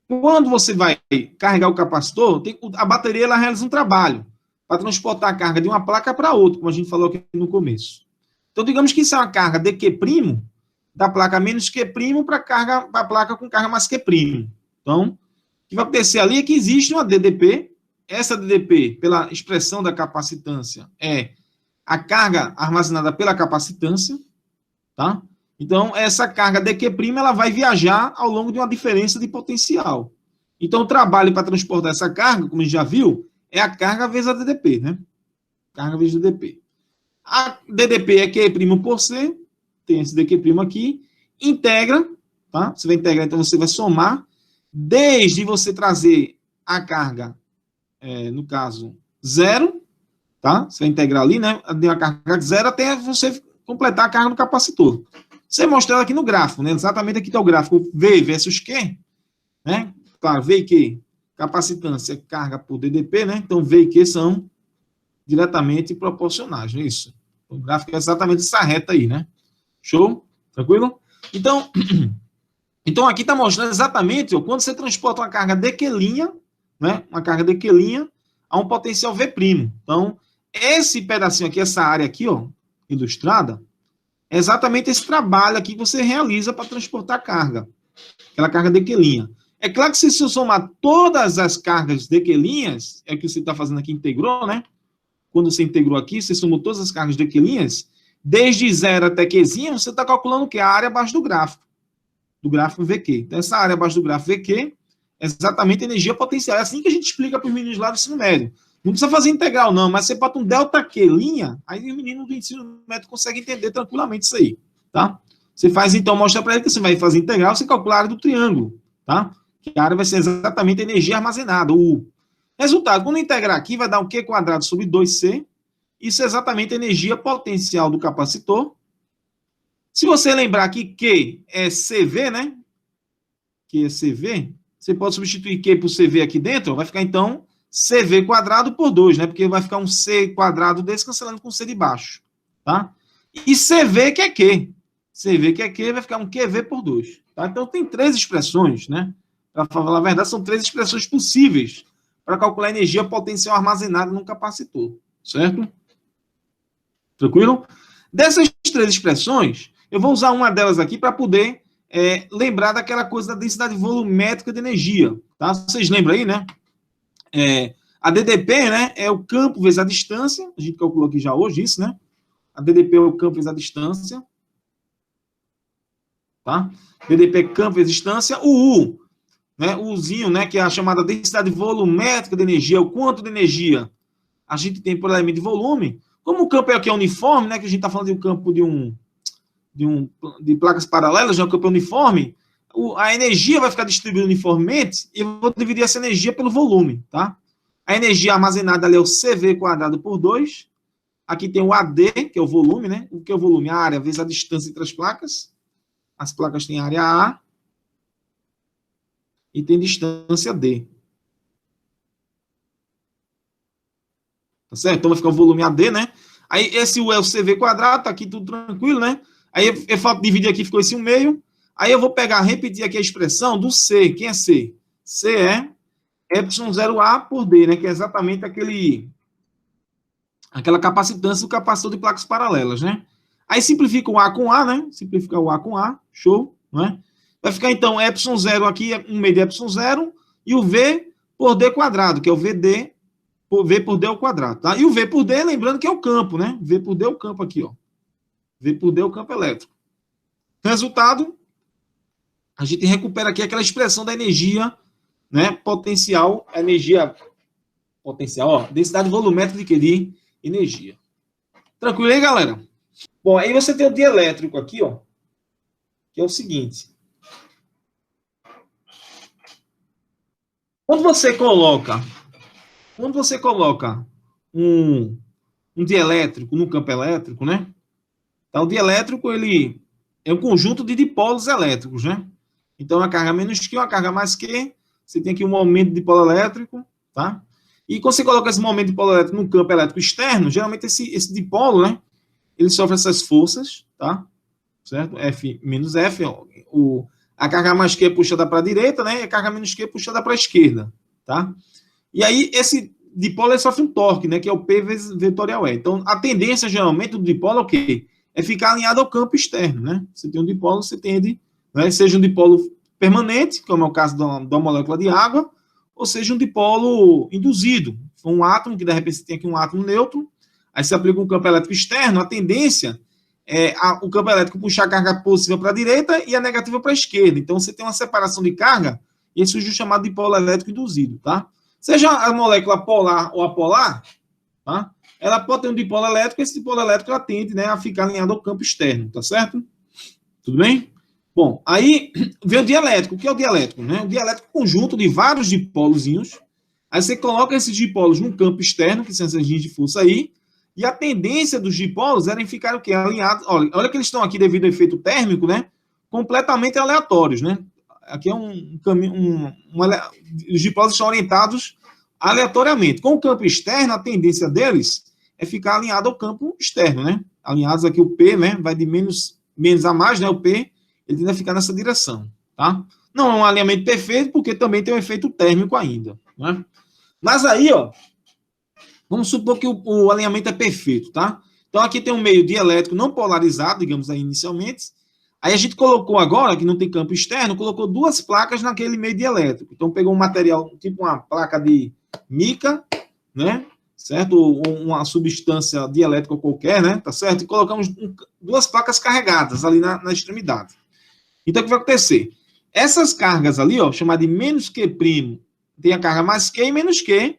Quando você vai carregar o capacitor, a bateria ela realiza um trabalho para transportar a carga de uma placa para outra, como a gente falou aqui no começo. Então, digamos que isso é uma carga de Q', da placa menos Q' para a placa com carga mais Q'. Então, o que vai acontecer ali é que existe uma DDP. Essa DDP, pela expressão da capacitância, é a carga armazenada pela capacitância, tá? Então, essa carga DQ', ela vai viajar ao longo de uma diferença de potencial. Então, o trabalho para transportar essa carga, como a gente já viu, é a carga vezes a DDP, né? Carga vezes DDP. A DDP é Q' por C, tem esse DQ' aqui, integra, tá? Você vai integrar, então você vai somar, desde você trazer a carga, no caso, 0, tá? Você vai integrar ali, né? De uma carga de 0 até você completar a carga do capacitor. Você mostra ela aqui no gráfico, né? Exatamente aqui está o gráfico V versus Q, né? Claro, V e Q, capacitância é carga por DDP, né? Então, V e Q são diretamente proporcionais, não é isso? O gráfico é exatamente essa reta aí, né? Show? Tranquilo? Então, aqui está mostrando exatamente ó, quando você transporta uma carga de Q', né? Uma carga de Q' a um potencial V'. Então, esse pedacinho aqui, essa área aqui, ó, ilustrada, é exatamente esse trabalho aqui que você realiza para transportar carga. Aquela carga de Q'. É claro que se você somar todas as cargas de Q', é o que você está fazendo aqui, integrou, né? Quando você integrou aqui, você somou todas as cargas de Q', desde 0 até Qzinho, você está calculando o quê? A área abaixo do gráfico VQ. Então, essa área abaixo do gráfico VQ é exatamente a energia potencial. É assim que a gente explica para os meninos lá do ensino médio. Não precisa fazer integral, não, mas você bota um delta Q', aí o menino do ensino médio consegue entender tranquilamente isso aí, tá? Você faz, então, mostra para ele que você vai fazer integral, você calcula a área do triângulo, tá? Que a área vai ser exatamente a energia armazenada, o U. Resultado, quando integrar aqui, vai dar um Q² sobre 2C, isso é exatamente a energia potencial do capacitor. Se você lembrar que Q é CV, né? Q é CV, você pode substituir Q por CV aqui dentro, vai ficar, então, CV² por 2, né? Porque vai ficar um C² desse cancelando com C de baixo, tá? E CV que é Q. CV que é Q vai ficar um QV por 2, tá? Então, tem 3 expressões, né? Para falar a verdade, são 3 expressões possíveis para calcular a energia potencial armazenada num capacitor, certo? Tranquilo? Dessas 3 expressões, eu vou usar uma delas aqui para poder lembrar daquela coisa da densidade volumétrica de energia, tá? Vocês lembram aí, né? A DDP, né, é o campo vezes a distância, a gente calculou aqui já hoje isso, né? A DDP é o campo vezes a distância, tá? DDP é campo vezes distância, o U, né, o Uzinho, né, que é a chamada densidade volumétrica de energia, o quanto de energia a gente tem por elemento de volume. Como o campo é aqui uniforme, né, que a gente está falando de um campo de placas paralelas, né, o campo é uniforme, a energia vai ficar distribuída uniformemente e eu vou dividir essa energia pelo volume, tá? A energia armazenada ali é o CV² por 2. Aqui tem o AD, que é o volume, né? O que é o volume? A área vezes a distância entre as placas. As placas têm área A e tem distância D. Tá certo? Então vai ficar o volume AD, né? Aí esse U é o CV², tá aqui tudo tranquilo, né? Aí eu faço dividir aqui, ficou esse 1/2. Aí eu vou pegar, repetir aqui a expressão do C. Quem é C? C é ε0A por D, né? Que é exatamente aquela capacitância do capacitor de placas paralelas, né? Aí simplifica o A com A, né? Simplifica o A com A, show, né? Vai ficar, então, ε0 aqui, 1/2 de ε0, e o V por D², que é o VD, V por D ao quadrado, tá? E o V por D, lembrando que é o campo, né? V por D é o campo aqui, ó. V por D é o campo elétrico. Resultado, a gente recupera aqui aquela expressão da energia, né? Potencial, energia potencial, ó, densidade volumétrica de quê? De energia. Tranquilo aí, galera? Bom, aí você tem o dielétrico aqui, ó, que é o seguinte. Quando você coloca um dielétrico no campo elétrico, né? Então, o dielétrico, ele é um conjunto de dipolos elétricos, né? Então, a carga menos Q, a carga mais Q, você tem aqui um momento de dipolo elétrico, tá? E quando você coloca esse momento de dipolo elétrico no campo elétrico externo, geralmente esse dipolo, né? Ele sofre essas forças, tá? Certo? F menos F, A carga mais Q é puxada para a direita, né? E a carga menos Q é puxada para a esquerda, tá? E aí, esse dipolo ele sofre um torque, né? Que é o P vezes vetorial E. Então, a tendência, geralmente, do dipolo é o quê? É ficar alinhado ao campo externo, né? Você tem um dipolo, você tende, né? Seja um dipolo permanente, como é o caso da molécula de água, ou seja um dipolo induzido. Um átomo, que de repente você tem aqui um átomo neutro, aí você aplica um campo elétrico externo, a tendência é o campo elétrico puxar a carga positiva para a direita e a negativa para a esquerda. Então, você tem uma separação de carga, e isso surge o chamado dipolo elétrico induzido, tá? Seja a molécula polar ou apolar, tá? Ela pode ter um dipolo elétrico, esse dipolo elétrico ela tende, né, a ficar alinhado ao campo externo, tá certo? Tudo bem? Bom, aí vem o dielétrico. O que é o dielétrico? Né? O dielétrico é um conjunto de vários dipolozinhos. Aí você coloca esses dipolos num campo externo, que são essas linhas de força aí, e a tendência dos dipolos era em ficar o quê? Alinhados. Olha que eles estão aqui devido ao efeito térmico, né? Completamente aleatórios, né? Aqui é um caminho. Os dipolos estão orientados aleatoriamente. Com o campo externo, a tendência deles é ficar alinhado ao campo externo, né? Alinhados aqui o P, né? Vai de menos a mais, né? O P, ele tende a ficar nessa direção, tá? Não é um alinhamento perfeito, porque também tem um efeito térmico ainda, né? Mas aí, ó, vamos supor que o alinhamento é perfeito, tá? Então, aqui tem um meio dielétrico não polarizado, digamos aí, inicialmente. Aí a gente colocou agora, que não tem campo externo, colocou duas placas naquele meio dielétrico. Então, pegou um material, tipo uma placa de mica, né? Certo? Ou uma substância dielétrica qualquer, né? Tá certo? E colocamos duas placas carregadas ali na extremidade. Então, o que vai acontecer? Essas cargas ali, ó, chamada de menos Q', tem a carga mais Q e menos Q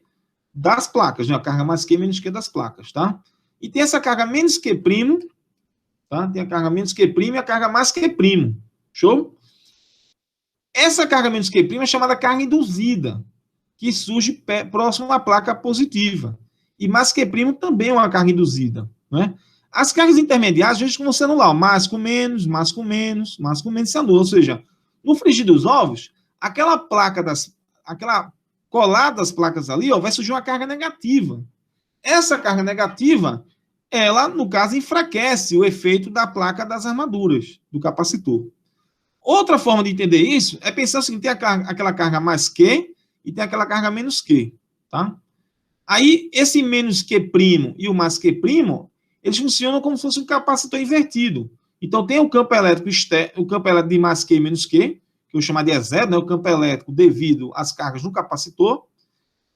das placas, né? A carga mais Q e menos Q das placas, tá? E tem essa carga menos Q', tá? Tem a carga menos Q' e a carga mais Q'. Show? Essa carga menos Q' é chamada carga induzida, que surge próximo à placa positiva. E mais Q' também é uma carga induzida, né? As cargas intermediárias, a gente vão sendo lá, ó, mais com menos, mais com menos, mais com menos, se anula. Ou seja, no frigir dos ovos, aquela colada das placas ali, ó, vai surgir uma carga negativa. Essa carga negativa, ela, no caso, enfraquece o efeito da placa das armaduras, do capacitor. Outra forma de entender isso é pensar o seguinte, tem aquela carga mais Q e tem aquela carga menos Q, tá? Aí, esse menos Q' e o mais Q', eles funcionam como se fosse um capacitor invertido. Então, tem o campo elétrico externo, o campo elétrico de mais Q e menos Q, que eu chamo de E0, né, o campo elétrico devido às cargas no capacitor,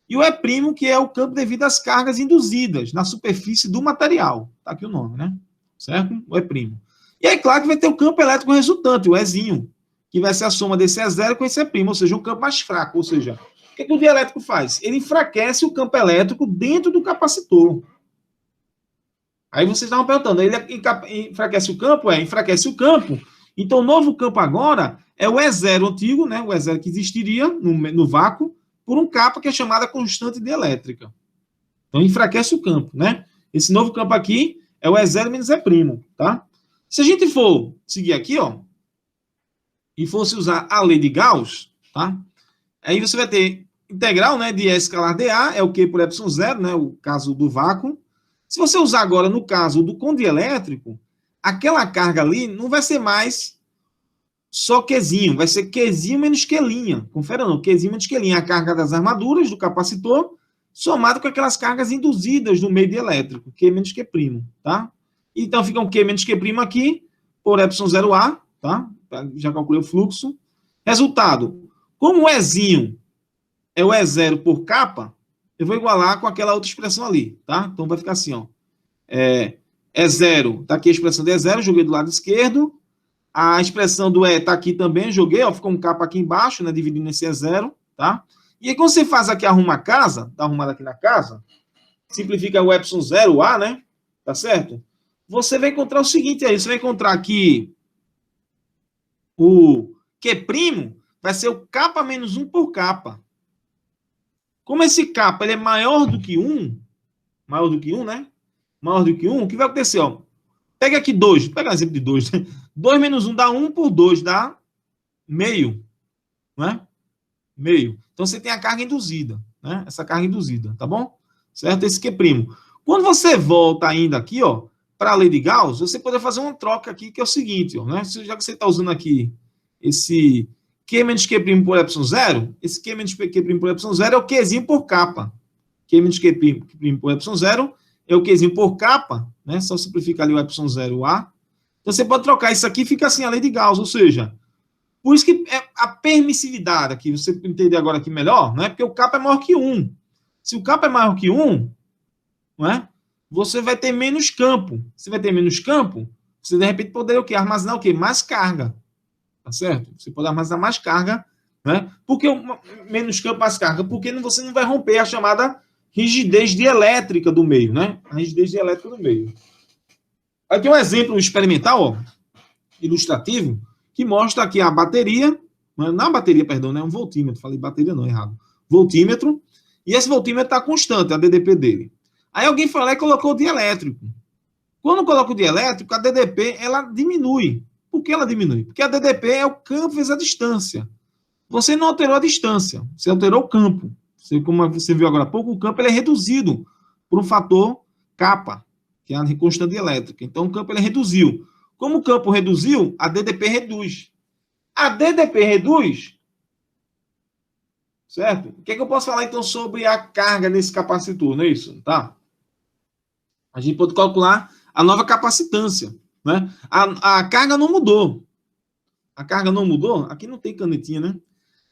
e o E', que é o campo devido às cargas induzidas na superfície do material. Está aqui o nome, né? Certo? O E'. E aí, claro que vai ter o campo elétrico resultante, o Ezinho, que vai ser a soma desse E0 com esse E', ou seja, um campo mais fraco. Ou seja, o que o dielétrico faz? Ele enfraquece o campo elétrico dentro do capacitor. Aí vocês estavam perguntando, ele enfraquece o campo? Enfraquece o campo. Então, o novo campo agora é o E0 antigo, né? O E0 que existiria no vácuo, por um capa que é chamada constante dielétrica. Então, enfraquece o campo, né? Esse novo campo aqui é o E0 menos E', tá? Se a gente for seguir aqui, ó, e fosse usar a lei de Gauss, tá? Aí você vai ter integral, né, de E escalar dA, é o Q por epsilon zero, né, o caso do vácuo. Se você usar agora no caso do condielétrico, aquela carga ali não vai ser mais só Qzinho, vai ser Qzinho menos Q'linha. Confere não, Qzinho menos Q'linha, a carga das armaduras do capacitor, somado com aquelas cargas induzidas no meio dielétrico, Q menos Q', tá? Então fica um Q menos Q' aqui, por epsilon 0A, tá? Já calculei o fluxo. Resultado, como o Ezinho é o E0 por capa, eu vou igualar com aquela outra expressão ali, tá? Então vai ficar assim, ó. E0, tá aqui a expressão de E0, joguei do lado esquerdo. A expressão do E tá aqui também, joguei, ó, ficou um capa aqui embaixo, né, dividindo esse E0, tá? E aí quando você faz aqui, arruma a casa, tá arrumado aqui na casa, simplifica o epsilon 0A, né? Tá certo? Você vai encontrar o seguinte aí, você vai encontrar aqui o Q' vai ser o capa menos 1 por capa. Como esse capa ele é maior do que 1, né? Maior do que 1, o que vai acontecer? Ó? Pega aqui 2, vou pegar um exemplo de 2. Né? 2 menos 1 dá 1 por 2, dá meio. Né? Meio. Então você tem a carga induzida. Né? Essa carga induzida, tá bom? Certo? Esse Q'. Quando você volta ainda aqui, ó, para a lei de Gauss, você pode fazer uma troca aqui, que é o seguinte, ó, né? Já que você está usando aqui esse Q menos Q' por epsilon zero, esse Q menos Q' por epsilon zero é o Qzinho por capa. Q menos Q' por epsilon zero é o Qzinho por capa, né? Só simplificar ali o epsilon zero A. Então, você pode trocar isso aqui e fica assim a lei de Gauss, ou seja, por isso que é a permissividade aqui, você entender agora aqui melhor, né? Porque o capa é maior que 1. Se o capa é maior que 1, não é? Você vai ter menos campo. Se vai ter menos campo, você de repente poderia o quê? Armazenar o quê? Mais carga. Tá certo? Você pode armazenar mais carga, né? Por que menos campo, mais carga? Porque você não vai romper a chamada rigidez dielétrica do meio, né? A rigidez dielétrica do meio. Aqui um exemplo experimental, ó, ilustrativo, que mostra aqui a bateria, não a bateria, perdão, né? Um voltímetro. Falei bateria não, errado. Voltímetro. E esse voltímetro está constante, a DDP dele. Aí alguém foi lá e colocou o dielétrico. Quando coloca o dielétrico, a DDP, ela diminui. Por que ela diminui? Porque a DDP é o campo vezes a distância. Você não alterou a distância, você alterou o campo. Como você viu agora há pouco, o campo ele é reduzido por um fator kappa, que é a constante elétrica. Então, o campo ele reduziu. Como o campo reduziu, a DDP reduz. A DDP reduz, certo? O que é que eu posso falar, então, sobre a carga desse capacitor, não é isso? Tá? A gente pode calcular a nova capacitância, né? A carga não mudou. A carga não mudou? Aqui não tem canetinha, né?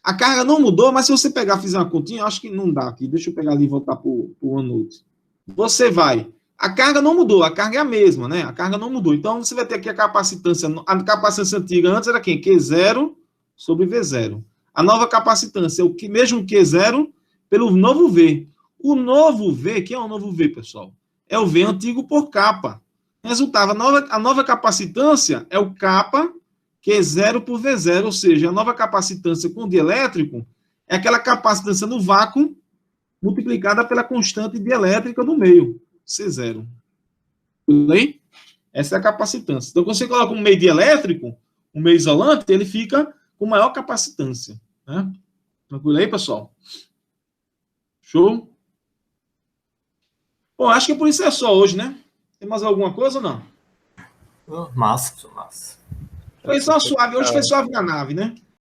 A carga não mudou, mas se você pegar e fizer uma continha, eu acho que não dá aqui. Deixa eu pegar ali e voltar para o OneNote. Você vai... A carga não mudou, a carga é a mesma, né? A carga não mudou. Então, você vai ter aqui a capacitância antiga antes era quem? Q0 sobre V0. A nova capacitância é o mesmo Q0 pelo novo V. O novo V, que é o novo V, pessoal? É o V antigo por capa. Resultado, a nova capacitância é o capa Q0 por V0, ou seja, a nova capacitância com dielétrico é aquela capacitância no vácuo multiplicada pela constante dielétrica do meio, C0. Tudo aí? Essa é a capacitância. Então, quando você coloca um meio dielétrico, um meio isolante, ele fica com maior capacitância. Né? Tranquilo aí, pessoal? Show? Bom, acho que por isso é só hoje, né? Tem mais alguma coisa ou não? Massa, massa. Foi só suave. Hoje foi suave na nave, né?